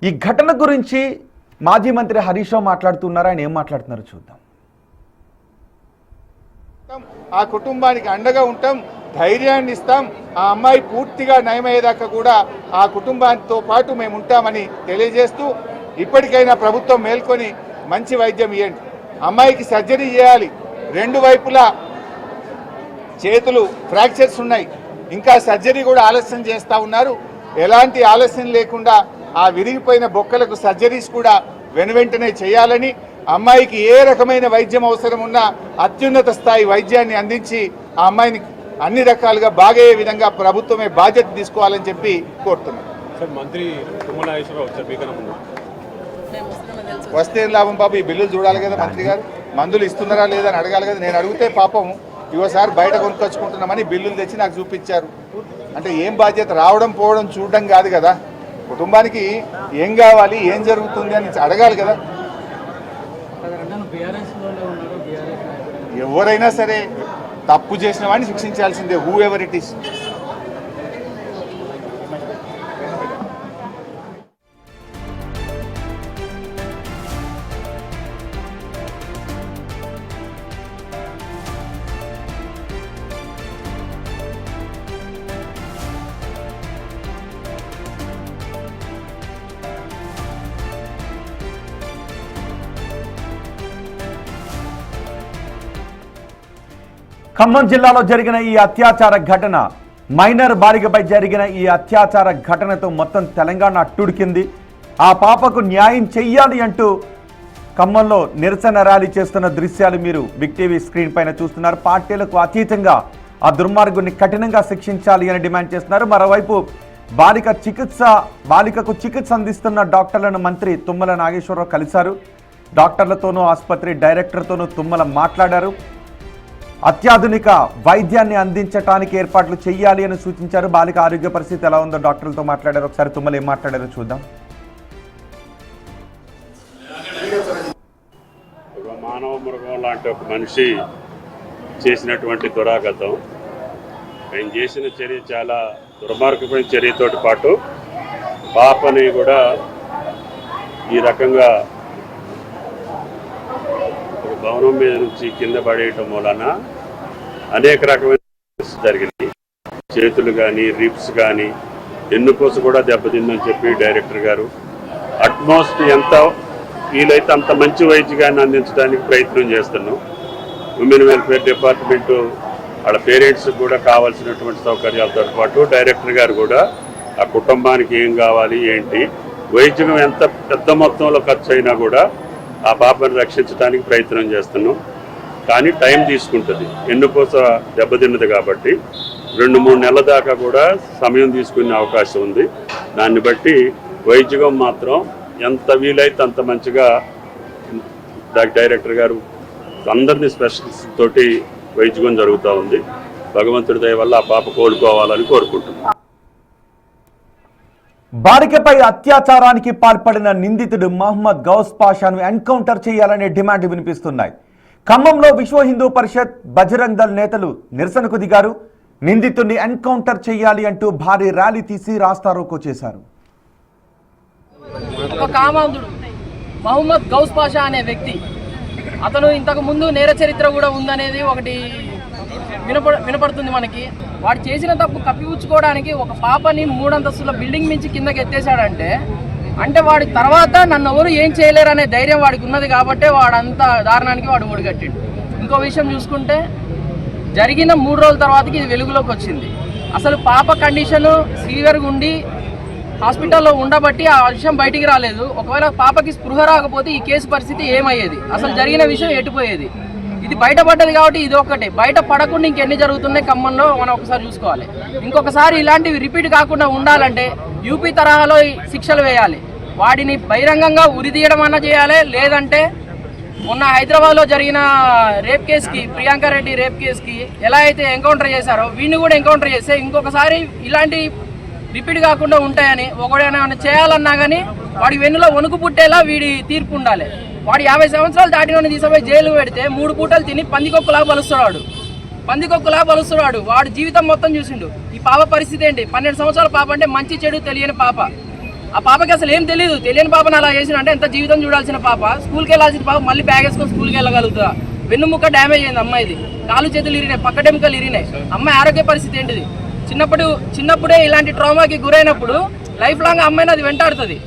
ఈ ఘటన గురించి మాజీ మంత్రి హరీష్ రావు మాట్లాడుతున్నారు. ఆయన ఏం మాట్లాడుతున్నారో చూద్దాం. ఆ కుటుంబానికి అండగా ఉంటాం, ధైర్యాన్ని ఇస్తాం. ఆ అమ్మాయి పూర్తిగా నయమయ్యేదాకా కూడా ఆ కుటుంబానితో పాటు మేము ఉంటామని తెలియజేస్తూ, ఇప్పటికైనా ప్రభుత్వం మేల్కొని మంచి వైద్యం ఇవ్వండి. అమ్మాయికి సర్జరీ చేయాలి. రెండు వైపులా చేతులు ఫ్రాక్చర్స్ ఉన్నాయి. ఇంకా సర్జరీ కూడా ఆలస్యం చేస్తూ ఉన్నారు. ఎలాంటి ఆలస్యం లేకుండా ఆ విరిగిపోయిన బొక్కలకు సర్జరీస్ కూడా వెనువెంటనే చేయాలని, అమ్మాయికి ఏ రకమైన వైద్యం అవసరం ఉన్నా అత్యున్నత స్థాయి వైద్యాన్ని అందించి ఆ అమ్మాయిని అన్ని రకాలుగా బాగయ్యే విధంగా ప్రభుత్వమే బాధ్యత తీసుకోవాలని చెప్పి కోరుతున్నాను. వస్తే లాభం బాబు, ఈ బిల్లులు చూడాలి కదా మంత్రి గారు, మందులు ఇస్తున్నారా లేదా అని అడగాలి కదా. నేను అడిగితే పాపం ఇవోసారి బయట కొనుక్కొచ్చుకుంటున్నామని బిల్లులు తెచ్చి నాకు చూపించారు. అంటే ఏం బాధ్యత, రావడం పోవడం చూడడం కాదు కదా, కుటుంబానికి ఏం కావాలి, ఏం జరుగుతుంది అని అడగాలి కదా. ఎవరైనా సరే తప్పు చేసిన వాడిని శిక్షించాల్సిందే, whoever it is. Khammam జిల్లాలో జరిగిన ఈ అత్యాచార ఘటన, మైనర్ బాలికపై జరిగిన ఈ అత్యాచార ఘటనతో మొత్తం తెలంగాణ అట్టుడికింది. ఆ పాపకు న్యాయం చెయ్యాలి అంటూ ఖమ్మంలో నిరసన ర్యాలీ చేస్తున్న దృశ్యాలు మీరు బిగ్ టీవీ స్క్రీన్ పైన చూస్తున్నారు. పార్టీలకు అతీతంగా ఆ దుర్మార్గుని కఠినంగా శిక్షించాలి అని డిమాండ్ చేస్తున్నారు. మరోవైపు బాలికకు చికిత్స అందిస్తున్న డాక్టర్లను మంత్రి తుమ్మల నాగేశ్వరరావు కలిశారు. డాక్టర్లతోనూ ఆసుపత్రి డైరెక్టర్తోనూ తుమ్మల మాట్లాడారు. అత్యాధునిక వైద్యాన్ని అందించడానికి ఏర్పాట్లు చేయాలి అని సూచించారు. బాలిక ఆరోగ్య పరిస్థితి ఎలా ఉందో డాక్టర్లతో మాట్లాడారు. ఒకసారి తుమ్మలు ఏం మాట్లాడారో చూద్దాం. మానవ మృగం లాంటి ఒక మనిషి చేసినటువంటి దురాగతం, ఆయన చేసిన చర్య చాలా దుర్మార్గమైన చర్యతోటి పాటు పాపని కూడా ఈ రకంగా భవనం మీద నుంచి కింద పడేయటం వలన అనేక రకమైన జరిగింది. చేతులు కానీ రిప్స్ కానీ ఎన్నుకోస కూడా దెబ్బతిందని చెప్పి డైరెక్టర్ గారు అట్మోస్ట్ ఎంత వీలైతే అంత మంచి వైద్యాన్ని అందించడానికి ప్రయత్నం చేస్తున్నాం. ఉమెన్ వెల్ఫేర్ డిపార్ట్మెంటు వాళ్ళ పేరెంట్స్ కూడా కావాల్సినటువంటి సౌకర్యాలతో పాటు డైరెక్టర్ గారు కూడా ఆ కుటుంబానికి ఏం కావాలి ఏంటి, వైద్యం ఎంత పెద్ద మొత్తంలో ఖర్చు అయినా కూడా ఆ పాపను రక్షించడానికి ప్రయత్నం చేస్తున్నాం. కానీ టైం తీసుకుంటుంది, ఎన్నుకోస దెబ్బతిన్నది కాబట్టి 2-3 నెలల దాకా కూడా సమయం తీసుకునే అవకాశం ఉంది. దాన్ని బట్టి వైద్యం మాత్రం ఎంత వీలైతే అంత మంచిగా డైరెక్టర్ గారు అందరినీ స్పెషలిస్ట్ తోటి వైద్యం జరుగుతూ ఉంది. భగవంతుడి దయ వల్ల ఆ పాప కోలుకోవాలని కోరుకుంటున్నాం. బాలికపై అత్యాచారానికి పాల్పడిన నిందితుడు మహమ్మద్ గౌస్ పాషాను ఎన్కౌంటర్ చేయాలనే డిమాండ్ వినిపిస్తున్నాయి. ఖమ్మంలో విశ్వ హిందూ పరిషత్, బజరంగ్ దళ్ నేతలు నిరసనకు దిగారు. నిందితుడిని ఎన్కౌంటర్ చేయాలి అంటూ భారీ ర్యాలీ తీసి రాస్తారోకో చేశారు. ఒక కామాంధుడు మహమ్మద్ గౌస్ పాషా అనే వ్యక్తి, అతను ఇంతకు ముందు నేర చరిత్ర కూడా ఉందనేది ఒకటి వినపడుతుంది మనకి. వాడు చేసిన తప్పు కప్పిపుచ్చుకోవడానికి ఒక పాపని 3 అంతస్తుల బిల్డింగ్ నుంచి కిందకి ఎత్తేసాడంటే, అంటే వాడి తర్వాత నన్ను ఎవరు ఏం చేయలేరు అనే ధైర్యం వాడికి ఉన్నది కాబట్టి వాడంత దారుణానికి వాడు ఒడిగట్టిండు. ఇంకో విషయం చూసుకుంటే, జరిగిన 3 రోజుల తర్వాతకి ఇది వెలుగులోకి వచ్చింది. అసలు పాప కండిషను సీవియర్గా ఉండి హాస్పిటల్లో ఉండబట్టి ఆ విషయం బయటికి రాలేదు. ఒకవేళ పాపకి స్పృహ రాకపోతే ఈ కేసు పరిస్థితి ఏమయ్యేది, అసలు జరిగిన విషయం ఎటుపోయేది. ఇది బయటపడ్డది కాబట్టి ఇది ఒక్కటే, బయట పడకుండా ఇంకెన్ని జరుగుతున్నాయి ఖమ్మంలో మనం ఒకసారి చూసుకోవాలి. ఇంకొకసారి ఇలాంటివి రిపీట్ కాకుండా ఉండాలంటే యూపీ తరహాలో శిక్షలు వేయాలి. వాడిని బహిరంగంగా ఉరిదీయడం అన్న చేయాలి. లేదంటే మొన్న హైదరాబాద్లో జరిగిన రేప్ కేసుకి, ప్రియాంక రెడ్డి రేప్ కేసుకి ఎలా అయితే ఎన్కౌంటర్ చేశారో వీడిని కూడా ఎన్కౌంటర్ చేస్తే ఇంకొకసారి ఇలాంటి రిపీట్ కాకుండా ఉంటాయని, ఒకడైనా చేయాలన్నా కానీ వాడి వెన్నులో వణుకు పుట్టేలా వీడి తీర్పు ఉండాలి. వాడు 50 సంవత్సరాలు దాటినోని తీసుకుపోయి జైలు పెడితే 3 పూటలు తిని పందికొక్కులా బలుస్తున్నాడు. వాడు జీవితం మొత్తం చూసిండు. ఈ పాప పరిస్థితి ఏంటి? 12 సంవత్సరాల పాప అంటే మంచి చెడు తెలియని పాప. ఆ పాపకి అసలు ఏం తెలియదు. తెలియని పాపను అలా చేసిన అంటే ఎంత జీవితం చూడాల్సిన పాప, స్కూల్కి వెళ్ళాల్సిన పాప మళ్ళీ బ్యాగ్ వేసుకొని స్కూల్కి వెళ్ళగలుగుతా. వెన్నుముక్క డ్యామేజ్ అయింది అమ్మాయిది, కాలు చేతులు ఇరినాయి, పక్కటెముకలు ఇరినాయి. అమ్మాయి ఆరోగ్య పరిస్థితి ఏంటిది? చిన్నప్పుడే ఇలాంటి ట్రామాకి గురైనప్పుడు లైఫ్ లాంగ్ అమ్మాయిని అది వెంటాడుతుంది.